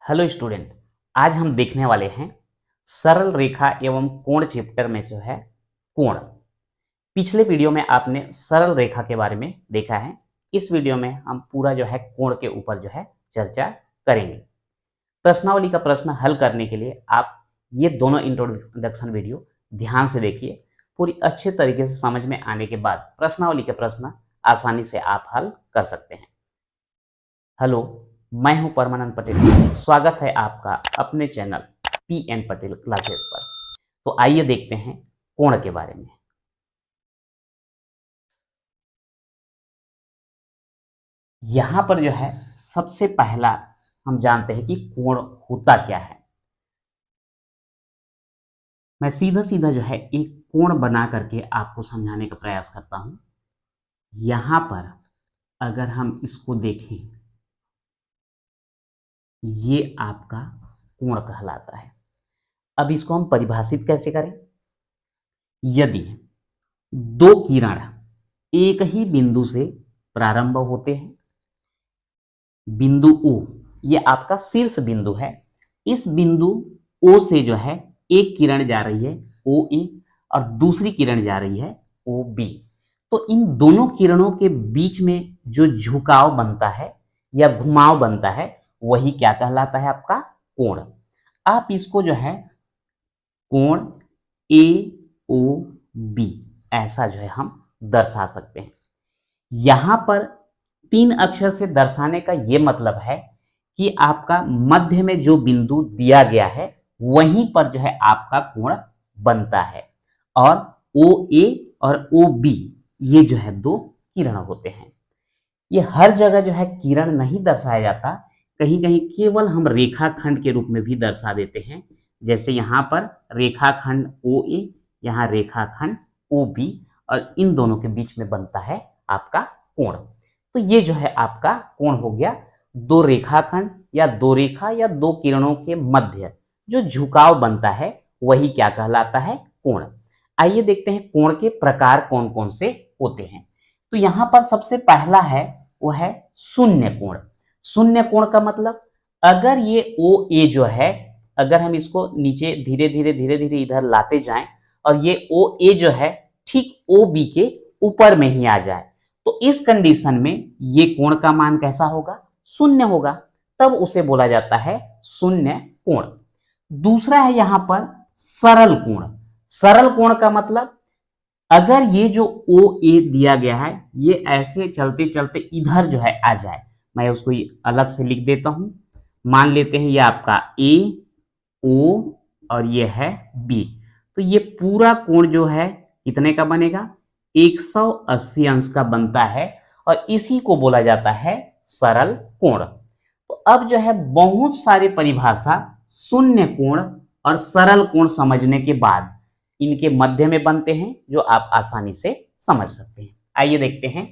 Hello student, आज हम देखने वाले हैं सरल रेखा एवं कोण चैप्टर में जो है कोण। पिछले वीडियो में आपने सरल रेखा के बारे में देखा है। इस वीडियो में हम पूरा जो है कोण के ऊपर जो है चर्चा करेंगे। प्रश्नावली का प्रश्न हल करने के लिए आप ये दोनों इंट्रोडक्शन वीडियो ध्यान से देखिए। पूरी अच्छे तरीके से समझ में आने के बाद प्रश्नावली के प्रश्न आसानी से आप हल कर सकते हैं। हेलो, मैं हूं परमानंद पटेल। स्वागत है आपका अपने चैनल पी.एन. पटेल क्लासेस पर। तो आइए देखते हैं कोण के बारे में। यहां पर जो है सबसे पहला हम जानते हैं कि कोण होता क्या है। मैं सीधा सीधा जो है एक कोण बना करके आपको समझाने का प्रयास करता हूं। यहां पर अगर हम इसको देखें, ये आपका कोण कहलाता है। अब इसको हम परिभाषित कैसे करें? यदि दो किरण एक ही बिंदु से प्रारंभ होते हैं, बिंदु O ये आपका शीर्ष बिंदु है। इस बिंदु O से जो है एक किरण जा रही है OA और दूसरी किरण जा रही है OB। तो इन दोनों किरणों के बीच में जो झुकाव बनता है या घुमाव बनता है वही क्या कहलाता है? आपका कोण। आप इसको जो है कोण AOB ऐसा जो है हम दर्शा सकते हैं। यहां पर 3 अक्षर से दर्शाने का यह मतलब है कि आपका मध्य में जो बिंदु दिया गया है वहीं पर जो है आपका कोण बनता है। और OA और OB ये जो है दो किरण होते हैं। ये हर जगह जो है किरण नहीं दर्शाया जाता, कहीं कहीं केवल हम रेखाखंड के रूप में भी दर्शा देते हैं। जैसे यहाँ पर रेखाखंड OA, यहाँ रेखाखंड OB और इन दोनों के बीच में बनता है आपका कोण। तो ये जो है आपका कोण हो गया। दो रेखाखंड या दो रेखा या दो किरणों के मध्य जो झुकाव बनता है वही क्या कहलाता है? कोण। आइए देखते हैं कोण के प्रकार कौन कौन से होते हैं। तो यहां पर सबसे पहला है वो है शून्य कोण। शून्य कोण का मतलब अगर ये OA जो है, अगर हम इसको नीचे धीरे धीरे इधर लाते जाएं और ये OA जो है ठीक OB के ऊपर में ही आ जाए, तो इस कंडीशन में ये कोण का मान कैसा होगा? शून्य होगा। तब उसे बोला जाता है शून्य कोण। दूसरा है यहां पर सरल कोण। सरल कोण का मतलब अगर ये जो OA दिया गया है ये ऐसे चलते चलते इधर जो है आ जाए, मैं उसको अलग से लिख देता हूं। मान लेते हैं ये आपका A, O और ये है B। तो ये पूरा कोण जो है कितने का बनेगा? 180 अंश का बनता है और इसी को बोला जाता है सरल कोण। तो अब जो है बहुत सारी परिभाषा शून्य कोण और सरल कोण समझने के बाद इनके मध्य में बनते हैं जो आप आसानी से समझ सकते हैं। आइए देखते हैं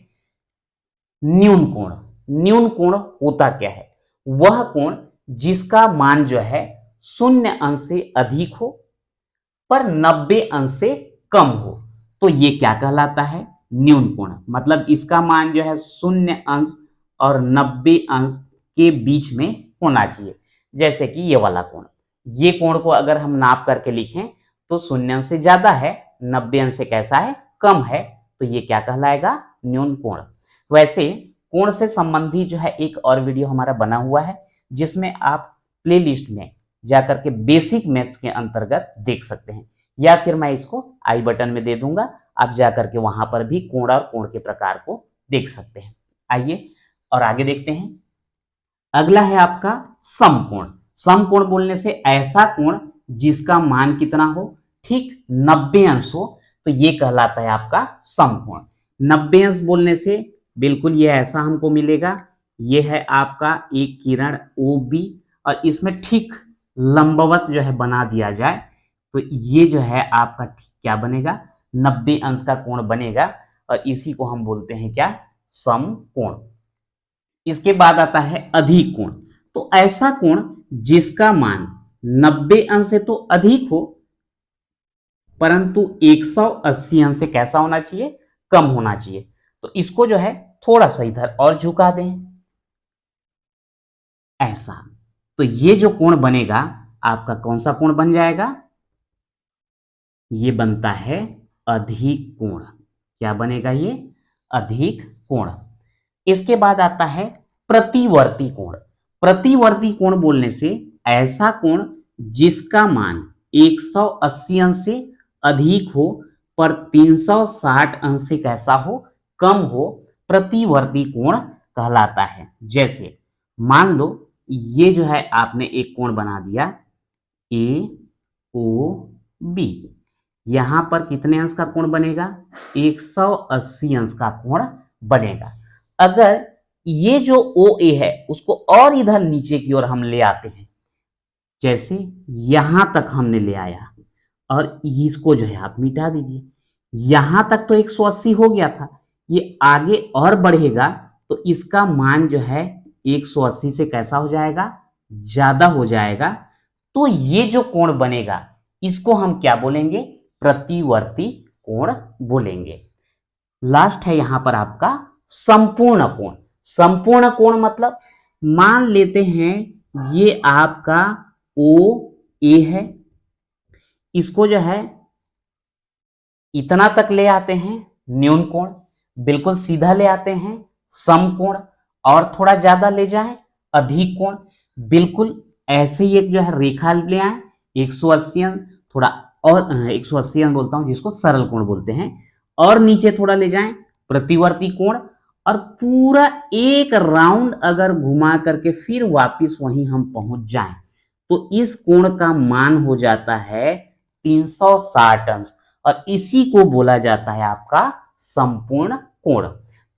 न्यून कोण। न्यून कोण होता क्या है? वह कोण जिसका मान जो है 0 अंश से अधिक हो पर 90 अंश से कम हो, तो ये क्या कहलाता है? न्यून कोण। मतलब इसका मान जो है 0 अंश और 90 अंश के बीच में होना चाहिए। जैसे कि ये वाला कोण, ये कोण को अगर हम नाप करके लिखें तो 0 अंश से ज्यादा है, 90 अंश से कैसा है? कम है। तो ये क्या कहलाएगा? न्यून कोण। वैसे कोण से संबंधी जो है एक और वीडियो हमारा बना हुआ है जिसमें आप प्लेलिस्ट में जाकर के बेसिक मैथ्स के अंतर्गत देख सकते हैं, या फिर मैं इसको आई बटन में दे दूंगा, आप जाकर के वहां पर भी कोण और कोण के प्रकार को देख सकते हैं। आइए और आगे देखते हैं। अगला है आपका समकोण। समकोण बोलने से ऐसा कोण जिसका मान कितना हो? ठीक 90 अंश हो, तो ये कहलाता है आपका समकोण। 90 अंश बोलने से बिल्कुल ये ऐसा हमको मिलेगा। ये है आपका एक किरण OB और इसमें ठीक लंबवत जो है बना दिया जाए तो ये जो है आपका ठीक क्या बनेगा? 90 अंश का कोण बनेगा और इसी को हम बोलते हैं क्या? समकोण। इसके बाद आता है अधिक कोण। तो ऐसा कोण जिसका मान 90 अंश से तो अधिक हो परंतु 180 अंश से कैसा होना चाहिए? कम होना चाहिए। तो इसको जो है थोड़ा सा इधर और झुका दें, ऐसा। तो ये जो कोण बनेगा आपका कौन सा कोण बन जाएगा? ये बनता है अधिक कोण। क्या बनेगा ये? अधिक कोण। इसके बाद आता है प्रतिवर्ती कोण। प्रतिवर्ती कोण बोलने से ऐसा कोण जिसका मान 180 अंश से अधिक हो पर 360 अंश से कैसा हो? कम हो, प्रतिवर्ती कोण कहलाता है। जैसे मान लो ये जो है आपने एक कोण बना दिया ए ओ बी, यहां पर कितने अंश का कोण बनेगा? 180 अंश का कोण बनेगा। अगर ये जो ओ ए है उसको और इधर नीचे की ओर हम ले आते हैं, जैसे यहां तक हमने ले आया और इसको जो है आप मिटा दीजिए। यहां तक तो 180 हो गया था, ये आगे और बढ़ेगा तो इसका मान जो है 180 से कैसा हो जाएगा? ज्यादा हो जाएगा। तो ये जो कोण बनेगा इसको हम क्या बोलेंगे? प्रतिवर्ती कोण बोलेंगे। लास्ट है यहां पर आपका संपूर्ण कोण। संपूर्ण कोण मतलब मान लेते हैं ये आपका ओ ए है, इसको जो है इतना तक ले आते हैं न्यून कोण, बिल्कुल सीधा ले आते हैं समकोण, और थोड़ा ज्यादा ले जाएं अधिक कोण। बिल्कुल ऐसे ही एक जो है रेखा ले आए 180 अंश, थोड़ा और 180 अंश बोलता हूं जिसको सरल कोण बोलते हैं, और नीचे थोड़ा ले जाएं प्रतिवर्ती कोण, और पूरा एक राउंड अगर घुमा करके फिर वापस वहीं हम पहुंच जाएं तो इस कोण का मान हो जाता है 360 अंश, और इसी को बोला जाता है आपका संपूर्ण कोण।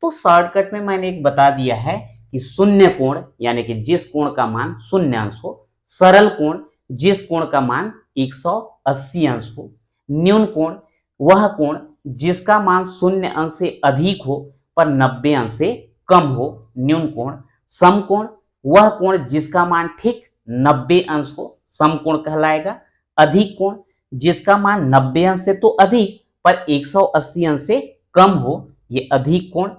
तो शॉर्टकट में मैंने एक बता दिया है कि शून्य कोण यानी कि जिस कोण का मान शून्य अंश हो, सरल कोण जिस कोण का मान 180 अंश हो, न्यून कोण वह कोण जिसका मान शून्य अंश से अधिक हो पर 90 अंश से कम हो, न्यून कोण। समकोण वह कोण जिसका मान ठीक 90 अंश हो, समकोण कहलाएगा। अधिक कोण जिसका मान 90 अंश से तो अधिक पर 180 अंश से कम हो, ये अधिक कोण।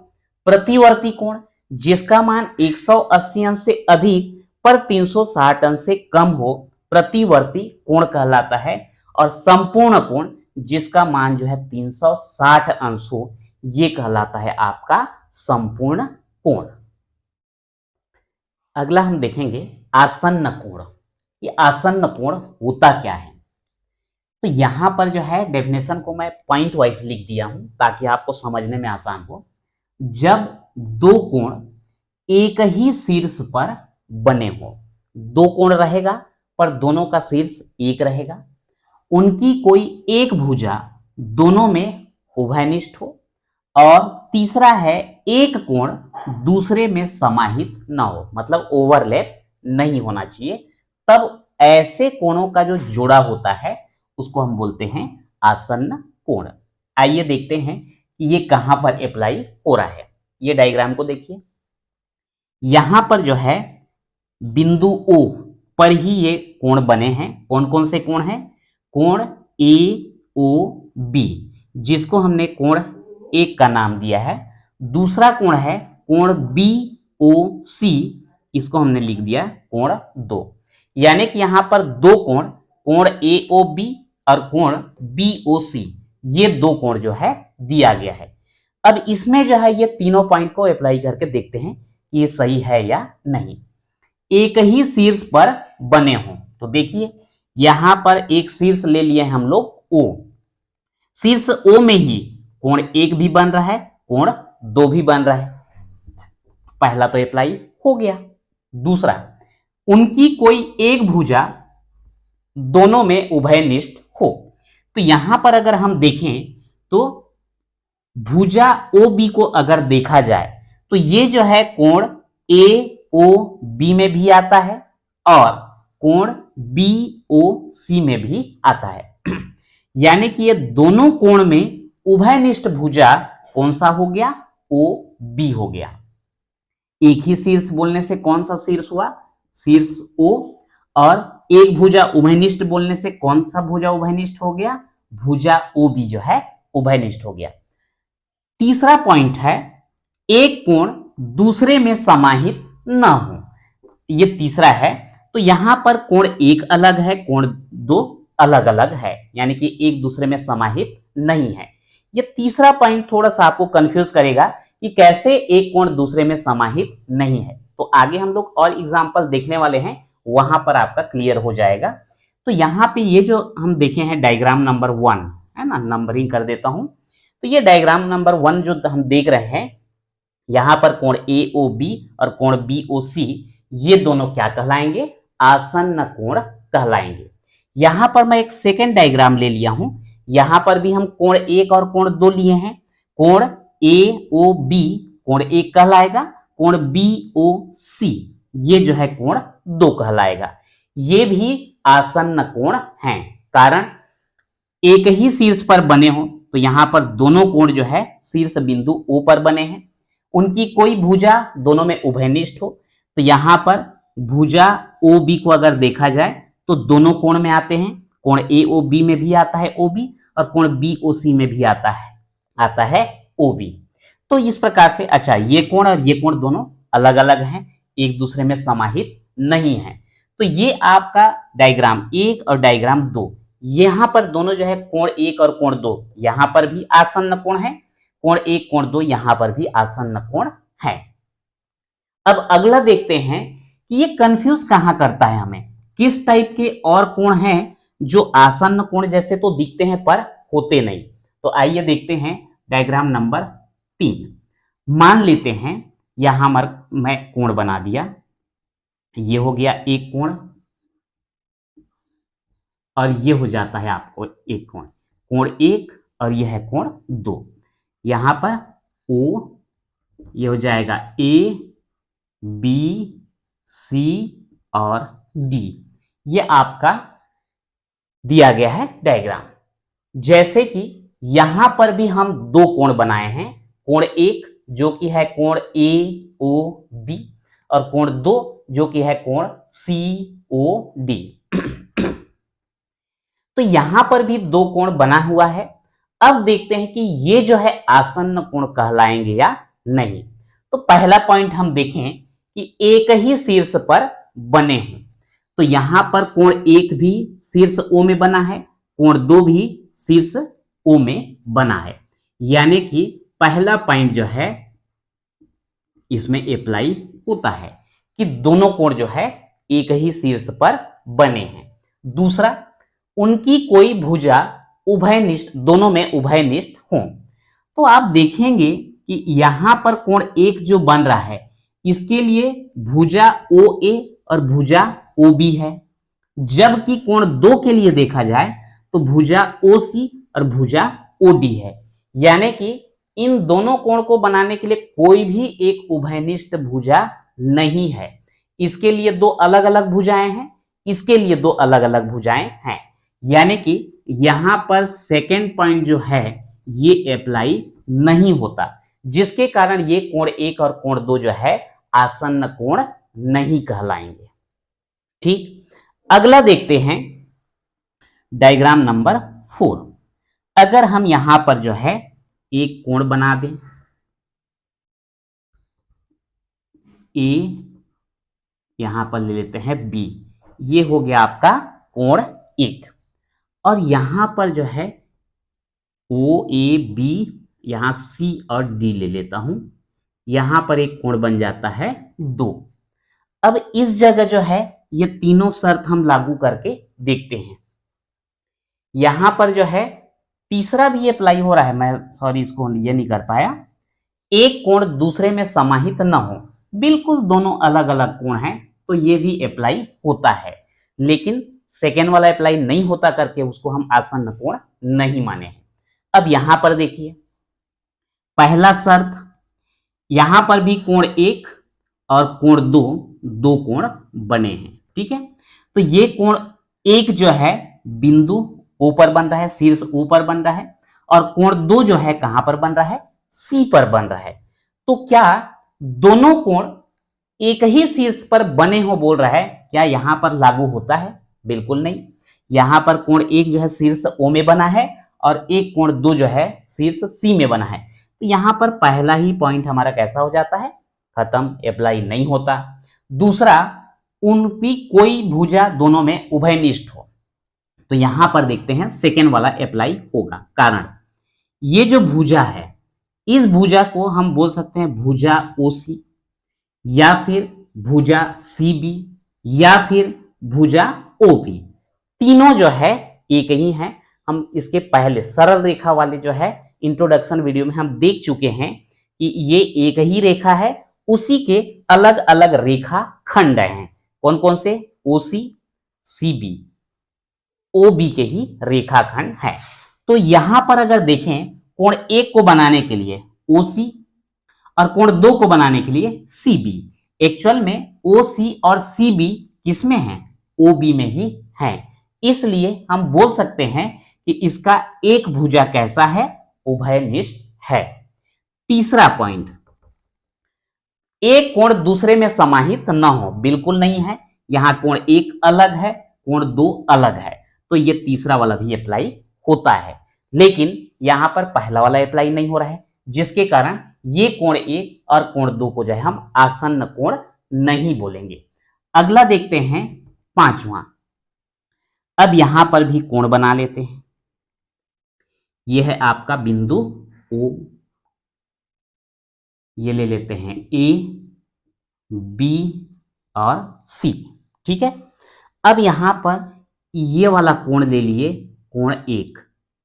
प्रतिवर्ती कोण जिसका मान 180 अंश से अधिक पर 360 अंश से कम हो, प्रतिवर्ती कोण कहलाता है। और संपूर्ण कोण जिसका मान जो है 360 अंश हो, ये कहलाता है आपका संपूर्ण कोण। अगला हम देखेंगे आसन्न कोण। ये आसन्न कोण होता क्या है? तो यहां पर जो है डेफिनेशन को मैं पॉइंट वाइज लिख दिया हूं ताकि आपको समझने में आसान हो। जब दो कोण एक ही शीर्ष पर बने हो, दो कोण रहेगा पर दोनों का शीर्ष एक रहेगा, उनकी कोई एक भुजा दोनों में उभयनिष्ठ हो, और तीसरा है एक कोण दूसरे में समाहित ना हो, मतलब ओवरलैप नहीं होना चाहिए, तब ऐसे कोणों का जो जोड़ा होता है उसको हम बोलते हैं आसन्न कोण। आइए देखते हैं कि ये कहां पर अप्लाई हो रहा है। ये डायग्राम को देखिए, यहां पर जो है बिंदु O पर ही ये कोण बने हैं। कौन कौन से कोण हैं? कोण AOB, जिसको हमने कोण एक का नाम दिया है। दूसरा कोण है कोण BOC, इसको हमने लिख दिया कोण 2। यानी कि यहां पर दो कोण, कोण AOB और कोण BOC, ये दो कोण जो है दिया गया है। अब इसमें जो है ये तीनों पॉइंट को अप्लाई करके देखते हैं कि ये सही है या नहीं। एक ही शीर्ष पर बने हों, तो देखिए यहां पर एक शीर्ष ले लिए हम लोग O, शीर्ष O में ही कोण 1 भी बन रहा है, कोण 2 भी बन रहा है। पहला तो अप्लाई हो गया। दूसरा, उनकी कोई एक भुजा दोनों में उभयनिष्ठ हो, तो यहां पर अगर हम देखें तो भुजा OB को अगर देखा जाए तो ये जो है कोण AOB में भी आता है और कोण BOC में भी आता है। यानी कि ये दोनों कोण में उभयनिष्ठ भुजा कौन सा हो गया? OB हो गया। एक ही शीर्ष बोलने से कौन सा शीर्ष हुआ? शीर्ष O, और एक भुजा उभयनिष्ठ बोलने से कौन सा भुजा उभयनिष्ठ हो गया? भुजा OB जो है उभयनिष्ठ हो गया। तीसरा पॉइंट है एक कोण दूसरे में समाहित न हो, ये तीसरा है। तो तो यहां पर कोण एक अलग है, कोण दो अलग अलग है, यानी कि एक दूसरे में समाहित नहीं है। ये तीसरा पॉइंट थोड़ा सा आपको कंफ्यूज करेगा कि कैसे एक कोण दूसरे में समाहित नहीं है। तो आगे हम लोग और एग्जांपल देखने वाले हैं, वहां पर आपका क्लियर हो जाएगा। तो यहाँ पे ये जो हम देखे हैं डायग्राम नंबर 1 है ना, नंबरिंग कर देता हूं। तो ये डायग्राम नंबर 1 जो हम देख रहे हैं, यहां पर कोण AOB और कोण BOC ये दोनों क्या कहलाएंगे, आसन्न कोण कहलाएंगे। यहां पर मैं एक सेकेंड डायग्राम ले लिया हूं, यहां पर भी हम कोण 1 और कोण 2 लिए हैं। कोण AOB कोण 1 कहलाएगा, कोण BOC ये जो है कोण 2 कहलाएगा। ये भी आसन्न कोण हैं, कारण एक ही शीर्ष पर बने हो, तो यहां पर दोनों कोण जो है शीर्ष बिंदु O पर बने हैं। उनकी कोई भुजा दोनों में उभयनिष्ठ हो, तो यहां पर भुजा OB को अगर देखा जाए तो दोनों कोण में आते हैं। कोण AOB में भी आता है OB, और कोण BOC में भी आता है OB। तो इस प्रकार से अच्छा, ये कोण और ये कोण दोनों अलग अलग हैं, एक दूसरे में समाहित नहीं है। तो ये आपका डायग्राम 1 और डायग्राम 2, यहां पर दोनों जो है कोण 1 और कोण 2 यहां पर भी आसन्न कोण है, कोण 1 कोण 2 यहां पर भी आसन्न कोण है। अब अगला देखते हैं कि ये कंफ्यूज कहां करता है हमें, किस टाइप के और कोण हैं जो आसन्न कोण जैसे तो दिखते हैं पर होते नहीं। तो आइए देखते हैं डायग्राम नंबर 3। मान लेते हैं यहां मैं कोण बना दिया, ये हो गया एक कोण, और ये हो जाता है आपको एक कोण, कोण 1 और यह है कोण 2। यहां पर O ये हो जाएगा A B C और D, ये आपका दिया गया है डायग्राम। जैसे कि यहां पर भी हम दो कोण बनाए हैं, कोण 1 जो कि है कोण AOB और कोण 2 जो कि है कोण COD। तो यहां पर भी दो कोण बना हुआ है। अब देखते हैं कि ये जो है आसन्न कोण कहलाएंगे या नहीं। तो पहला पॉइंट हम देखें कि एक ही शीर्ष पर बने हैं, तो यहां पर कोण 1 भी शीर्ष O में बना है, कोण 2 भी शीर्ष O में बना है, यानी कि पहला पॉइंट जो है इसमें अप्लाई होता है कि दोनों कोण जो है एक ही शीर्ष पर बने हैं। दूसरा, उनकी कोई भुजा उभयनिष्ठ, दोनों में उभयनिष्ठ हों। तो आप देखेंगे कि यहां पर कोण 1 जो बन रहा है, इसके लिए भुजा OA और भुजा OB है, जबकि कोण 2 के लिए देखा जाए तो भुजा OC और भुजा OD है, यानी कि इन दोनों कोण को बनाने के लिए कोई भी एक उभयनिष्ठ भुजा नहीं है। इसके लिए दो अलग अलग भुजाएं हैं, इसके लिए दो अलग अलग भुजाएं हैं, यानी कि यहां पर सेकेंड पॉइंट जो है ये अप्लाई नहीं होता, जिसके कारण ये कोण 1 और कोण 2 जो है आसन्न कोण नहीं कहलाएंगे। ठीक, अगला देखते हैं डायग्राम नंबर 4। अगर हम यहां पर जो है एक कोण बना दें, A यहां पर ले लेते हैं B, ये हो गया आपका कोण 1, और यहां पर जो है OAB, यहां C और D ले लेता हूं, यहां पर एक कोण बन जाता है 2। अब इस जगह जो है ये तीनों शर्त हम लागू करके देखते हैं। यहां पर जो है तीसरा भी अप्लाई हो रहा है, मैं सॉरी इसको ये नहीं कर पाया, एक कोण दूसरे में समाहित न हो, बिल्कुल दोनों अलग अलग कोण हैं, तो ये भी अप्लाई होता है, लेकिन सेकेंड वाला अप्लाई नहीं होता करके उसको हम आसन्न कोण नहीं माने हैं। अब यहां पर देखिए, पहला शर्त, यहां पर भी कोण 1 और कोण 2 दो कोण बने हैं, ठीक है। तो ये कोण 1 जो है बिंदु O पर बन रहा है, शीर्ष O पर बन रहा है, और कोण 2 जो है कहां पर बन रहा है, C पर बन रहा है। तो क्या दोनों कोण एक ही शीर्ष पर बने हो बोल रहा है, क्या यहां पर लागू होता है? बिल्कुल नहीं। यहां पर कोण 1 जो है शीर्ष O में बना है और एक कोण 2 जो है शीर्ष C में बना है, तो यहां पर पहला ही पॉइंट हमारा कैसा हो जाता है, खत्म, अप्लाई नहीं होता। दूसरा, उनकी कोई भुजा दोनों में उभयनिष्ठ हो। तो यहां पर देखते हैं सेकेंड वाला अप्लाई होगा। कारण ये जो भुजा है, इस भुजा को हम बोल सकते हैं भुजा ओसी, या फिर भुजा सीबी, या फिर भुजा ओबी। तीनों जो है एक ही है। हम इसके पहले सरल रेखा वाले जो है इंट्रोडक्शन वीडियो में हम देख चुके हैं कि ये एक ही रेखा है, उसी के अलग अलग रेखा खंड हैं। कौन कौन से? ओसी, सीबी, ओबी के ही रेखाखंड है। तो यहां पर अगर देखें कोण एक को बनाने के लिए ओसी और कोण दो को बनाने के लिए सीबी। एक्चुअल में ओसी और सीबी किसमें है? ओबी में ही है। इसलिए हम बोल सकते हैं कि इसका एक भुजा कैसा है? उभयनिष्ठ है। तीसरा पॉइंट, एक कोण दूसरे में समाहित न हो। बिल्कुल नहीं है। यहां कोण एक अलग है, कोण दो अलग है, तो ये तीसरा वाला भी अप्लाई होता है। लेकिन यहां पर पहला वाला अप्लाई नहीं हो रहा है, जिसके कारण ये कोण एक और कोण दो को जो है हम आसन्न कोण नहीं बोलेंगे। अगला देखते हैं पांचवा। अब यहां पर भी कोण बना लेते हैं। यह है आपका बिंदु ओ, ये ले लेते हैं ए, बी और सी। ठीक है। अब यहां पर ये वाला कोण ले लिए, कोण एक।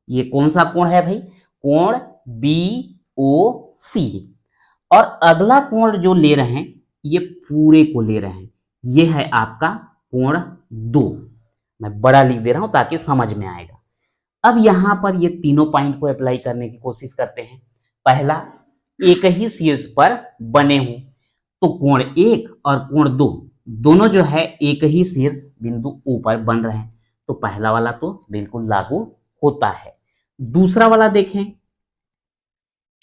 ये कौन सा कोण है भाई? कोण बी ओ सी। और अगला कोण जो ले रहे हैं, ये पूरे को ले रहे हैं, ये है आपका कोण दो। मैं बड़ा लिख दे रहा हूं ताकि समझ में आएगा। अब यहां पर ये तीनों पॉइंट को अप्लाई करने की कोशिश करते हैं। पहला, एक ही शीर्ष पर बने हों, तो कोण एक और कोण दो दोनों जो है एक ही शीर्ष बिंदु ऊपर बन रहे हैं, तो पहला वाला तो बिल्कुल लागू होता है। दूसरा वाला देखें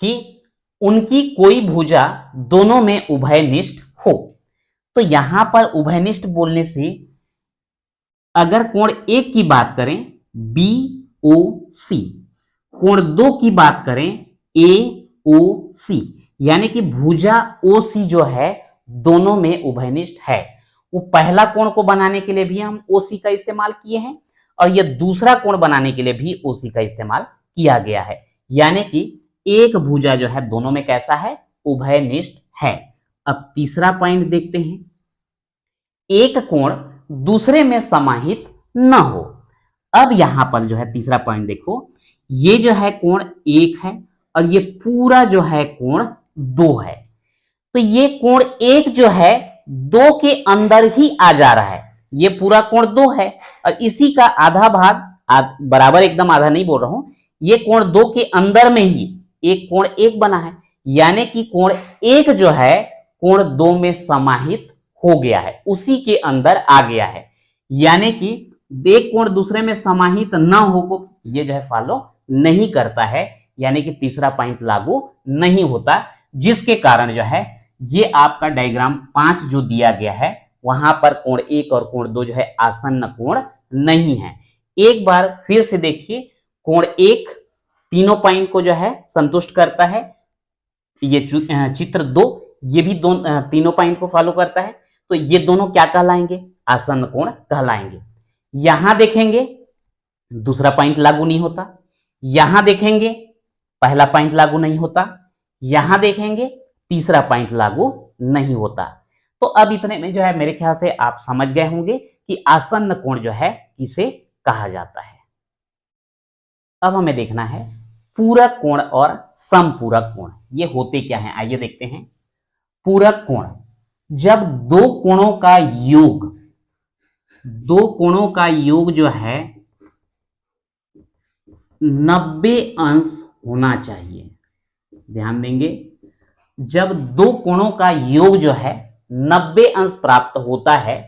कि उनकी कोई भुजा दोनों में उभयनिष्ठ हो। तो यहां पर उभयनिष्ठ बोलने से अगर कोण एक की बात करें बी ओ सी, कोण दो की बात करें ए ओ सी, यानी कि भुजा ओ सी जो है दोनों में उभयनिष्ठ है। वो पहला कोण को बनाने के लिए भी हम ओ सी का इस्तेमाल किए हैं, और यह दूसरा कोण बनाने के लिए भी ओ सी का इस्तेमाल किया गया है। यानी कि एक भुजा जो है दोनों में कैसा है? उभयनिष्ठ है। अब तीसरा पॉइंट देखते हैं, एक कोण दूसरे में समाहित न हो। अब यहां पर जो है तीसरा पॉइंट देखो, ये जो है कोण एक है और ये पूरा जो है कोण दो है। तो ये कोण एक जो है दो के अंदर ही आ जा रहा है। ये पूरा कोण दो है और इसी का आधा भाग, बराबर एकदम आधा नहीं बोल रहा हूं, ये कोण दो के अंदर में ही एक कोण एक बना है। यानी कि कोण एक जो है कोण दो में समाहित हो गया है, उसी के अंदर आ गया है। यानी कि एक कोण दूसरे में समाहित न हो को ये जो है फॉलो नहीं करता है, यानी कि तीसरा पॉइंट लागू नहीं होता, जिसके कारण जो है ये आपका डायग्राम 5 जो दिया गया है वहां पर कोण एक और कोण दो जो है आसन्न कोण नहीं है। एक बार फिर से देखिए, कोण एक तीनों पॉइंट को जो है संतुष्ट करता है। ये चित्र दो, ये भी तीनों पॉइंट को फॉलो करता है, तो ये दोनों क्या कहलाएंगे? आसन्न कोण कहलाएंगे। यहां देखेंगे दूसरा पॉइंट लागू नहीं होता, यहां देखेंगे पहला पॉइंट लागू नहीं होता, यहां देखेंगे तीसरा पॉइंट लागू नहीं होता। तो अब इतने में जो है मेरे ख्याल से आप समझ गए होंगे कि आसन्न कोण जो है किसे कहा जाता है। अब हमें देखना है पूरक कोण और समपूरक कोण, ये होते क्या हैं, आइए देखते हैं। पूरक कोण, जब दो कोणों का योग जो है 90 अंश होना चाहिए। ध्यान देंगे, जब दो कोणों का योग जो है 90 अंश प्राप्त होता है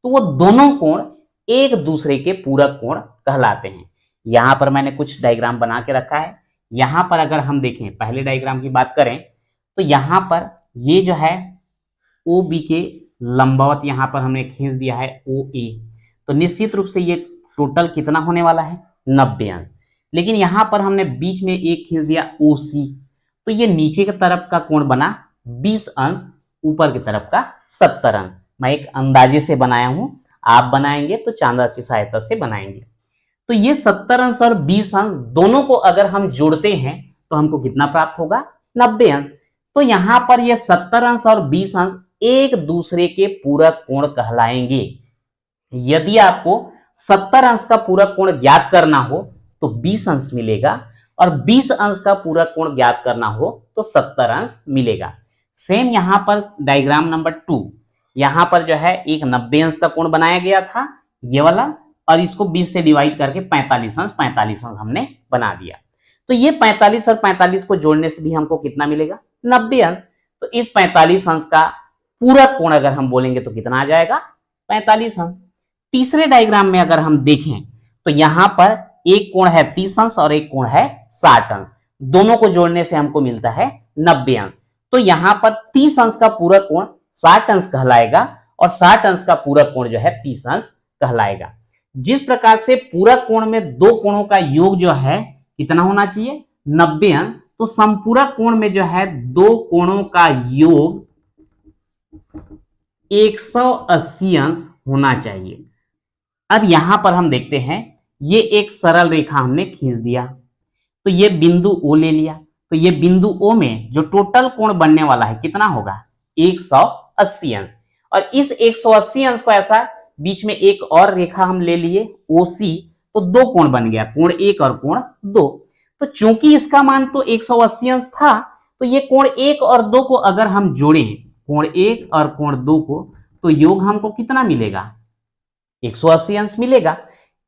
तो वो दोनों कोण एक दूसरे के पूरक कोण कहलाते हैं। यहां पर मैंने कुछ डायग्राम बना के रखा है। यहां पर अगर हम देखें, पहले डायग्राम की बात करें तो यहां पर ये जो है ओ बी के लंबवत यहां पर हमने खींच दिया है ओ ए, तो निश्चित रूप से ये टोटल कितना होने वाला है? 90 अंश। लेकिन यहां पर हमने बीच में एक खींच दिया ओ सी, तो ये नीचे की तरफ का कोण बना 20 अंश, ऊपर की तरफ का 70 अंश। मैं एक अंदाजे से बनाया हूं, आप बनाएंगे तो चांदा की सहायता से बनाएंगे। तो ये 70 अंश और 20 अंश दोनों को अगर हम जोड़ते हैं तो हमको कितना प्राप्त होगा? 90 अंश। तो यहां पर ये 70 अंश और 20 अंश एक दूसरे के पूरक कोण कहलाएंगे। यदि आपको 70 अंश का पूरक कोण ज्ञात करना हो तो 20 अंश मिलेगा, और 20 अंश का पूरक कोण ज्ञात करना हो तो 70 अंश मिलेगा। सेम यहां पर डायग्राम नंबर 2, यहां पर जो है एक 90 अंश का कोण बनाया गया था ये वाला, और इसको 20 से डिवाइड करके 45 अंश हमने बना दिया। तो ये 45 और 45 को जोड़ने से भी हमको कितना मिलेगा? 90 अंश। तो इस 45 अंश का पूरक कोण अगर हम बोलेंगे तो कितना आ जाएगा? 45 अंश। तीसरे डायग्राम में अगर हम देखें तो यहां पर एक कोण है 30 अंश और एक कोण है 60 अंश, दोनों को जोड़ने से हमको मिलता है 90 अंश। तो यहां पर 30 अंश का पूरक कोण 60 अंश कहलाएगा और 60 अंश का पूरक कोण जो है 30 अंश कहलाएगा। जिस प्रकार से पूरक कोण में दो कोणों का योग जो है कितना होना चाहिए? 90 अंश। तो समपूरक कोण में जो है दो कोणों का योग 180 अंश होना चाहिए। अब यहां पर हम देखते हैं, ये एक सरल रेखा हमने खींच दिया, तो ये बिंदु O ले लिया, तो ये बिंदु O में जो टोटल कोण बनने वाला है कितना होगा? 180 अंश। और इस 180 अंश को ऐसा बीच में एक और रेखा हम ले लिए OC, तो दो कोण बन गया, कोण 1 और कोण 2। तो चूंकि इसका मान तो 180 अंश था, तो ये कोण 1 और 2 को अगर हम जोड़ें, कोण 1 और कोण 2 को, तो योग हमको कितना मिलेगा? 180 अंश मिलेगा।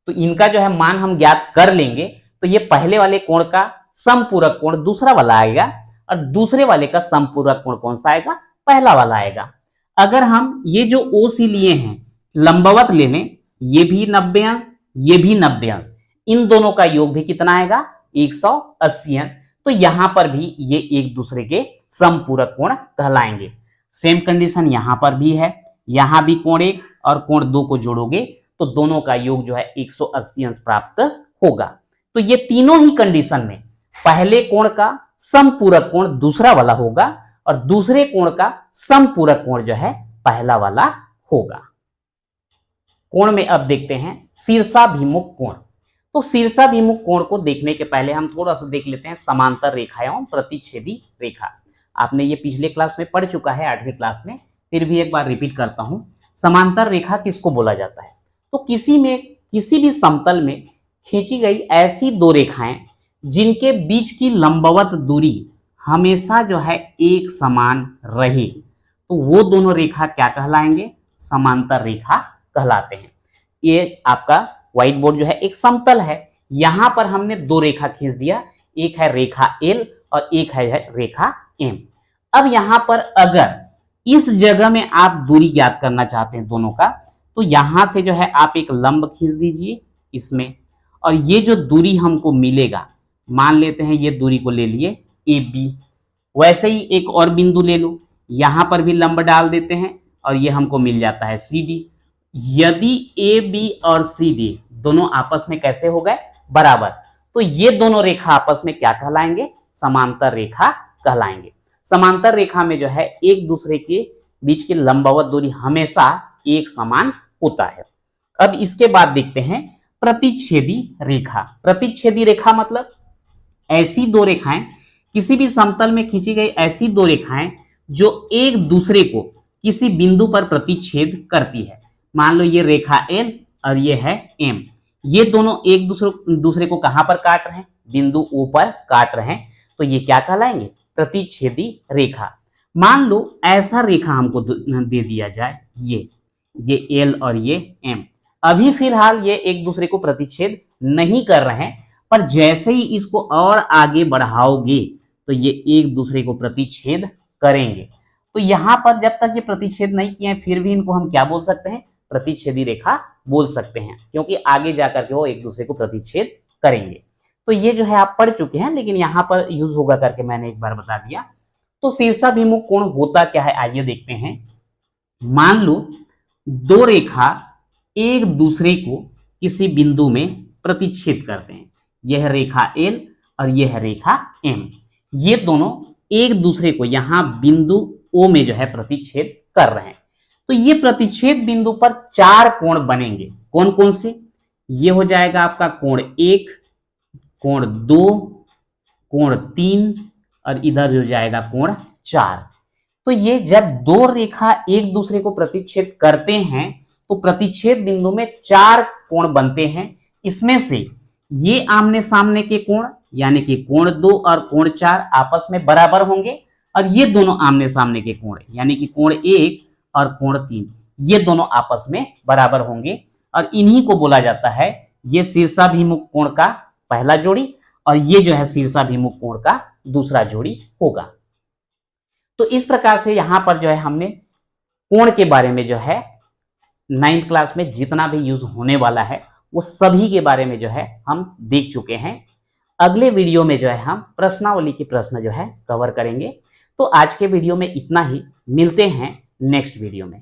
तो इनका जो है मान हम ज्ञात कर लेंगे, तो ये पहले वाले कोण का समपूरक कोण दूसरा वाला आएगा, और दूसरे वाले का समपूरक कोण कौन सा आएगा? पहला वाला आएगा। अगर हम ये जो OC लिए हैं लंबवत ले लें, ये भी 90 अंश, ये भी 90 अंश, इन दोनों का योग भी कितना आएगा? 180 अंश। तो यहां पर भी ये एक दूसरे के समपूरक कोण कहलाएंगे। सेम कंडीशन यहां पर भी है, यहां भी कोण 1 और कोण 2 को जोड़ोगे तो दोनों का योग जो है 180 अंश प्राप्त होगा। तो ये तीनों ही कंडीशन में पहले कोण का समपूरक कोण दूसरा वाला होगा और दूसरे कोण का समपूरक कोण जो है पहला वाला होगा। कोण में अब देखते हैं शीर्षाभिमुख कोण। तो शीर्षाभिमुख कोण को देखने के पहले हम थोड़ा सा देख लेते हैं समांतर रेखा एवं प्रतिच्छेदी रेखा। आपने ये पिछले क्लास में पढ़ चुका है 8वीं क्लास में, फिर भी एक बार रिपीट करता हूं। समांतर रेखा किसको बोला जाता है? तो किसी भी समतल में खींची गई ऐसी दो रेखाएं जिनके बीच की लंबवत दूरी हमेशा जो है एक समान रहे, तो वो दोनों रेखा क्या कहलाएंगे? समांतर रेखा कहलाते हैं। ये आपका व्हाइट बोर्ड जो है एक समतल है, यहां पर हमने दो रेखा खींच दिया, एक है रेखा L और एक है रेखा M। अब यहां पर अगर इस जगह में आप दूरी ज्ञात करना चाहते हैं दोनों का, तो यहां से जो है आप एक लंब खींच दीजिए इसमें, और ये जो दूरी हमको मिलेगा, मान लेते हैं ये दूरी को ले लिए AB। वैसे ही एक और बिंदु ले लो, यहां पर भी लंब डाल देते हैं और ये हमको मिल जाता है CD। यदि AB और CD दोनों आपस में कैसे हो गए? बराबर, तो ये दोनों रेखा आपस में क्या कहलाएंगे? समांतर रेखा कहलाएंगे। समांतर रेखा में जो है एक दूसरे के बीच की लंबवत दूरी हमेशा एक समान होता है। अब इसके बाद देखते हैं प्रतिच्छेदी रेखा। प्रतिच्छेदी रेखा मतलब ऐसी दो रेखाएं, किसी भी समतल में खींची गई ऐसी दो रेखाएं जो एक दूसरे को किसी बिंदु पर प्रतिच्छेद करती है। मान लो ये रेखा L और ये है M, ये दोनों एक दूसरे को कहां पर काट रहे हैं? बिंदु O पर काट रहे हैं, तो ये क्या कहलाएंगे? प्रतिच्छेदी रेखा। मान लो ऐसा रेखा हमको दे दिया जाए, ये L और ये M। अभी फिलहाल ये एक दूसरे को प्रतिच्छेद नहीं कर रहे हैं, पर जैसे ही इसको और आगे बढ़ाओगे तो ये एक दूसरे को प्रतिच्छेद करेंगे। तो यहां पर जब तक ये प्रतिच्छेद नहीं किए हैं, फिर भी इनको हम क्या बोल सकते हैं? प्रतिच्छेदी रेखा बोल सकते हैं, क्योंकि आगे जाकर के वो एक दूसरे को प्रतिच्छेद करेंगे। तो ये जो है आप पढ़ चुके हैं, लेकिन यहां पर यूज होगा करके मैंने एक बार बता दिया। तो शीर्षाभिमुख कोण होता क्या है, आइए देखते हैं। मान लो दो रेखा एक दूसरे को किसी बिंदु में प्रतिच्छेद करते हैं, यह रेखा L और यह रेखा M। ये दोनों एक दूसरे को यहां बिंदु O में जो है प्रतिच्छेद कर रहे हैं। तो ये प्रतिच्छेद बिंदु पर 4 कोण बनेंगे। कौन कौन से? ये हो जाएगा आपका कोण 1, कोण 2, कोण 3 और इधर हो जाएगा कोण 4। तो ये जब दो रेखा एक दूसरे को प्रतिच्छेद करते हैं तो प्रतिच्छेद बिंदु में 4 कोण बनते हैं। इसमें से ये आमने सामने के कोण यानी कि कोण 2 और कोण 4 आपस में बराबर होंगे और ये दोनों आमने सामने के कोण यानी कि कोण 1 और कोण 3 ये दोनों आपस में बराबर होंगे और इन्हीं को बोला जाता है ये शीर्षाभिमुख कोण का पहला जोड़ी और ये जो है शीर्षाभिमुख कोण का दूसरा जोड़ी होगा। तो इस प्रकार से यहां पर जो है हमने कोण के बारे में जो है 9th क्लास में जितना भी यूज होने वाला है वो सभी के बारे में जो है हम देख चुके हैं। अगले वीडियो में जो है हम प्रश्नावली के प्रश्न जो है कवर करेंगे। तो आज के वीडियो में इतना ही, मिलते हैं नेक्स्ट वीडियो में।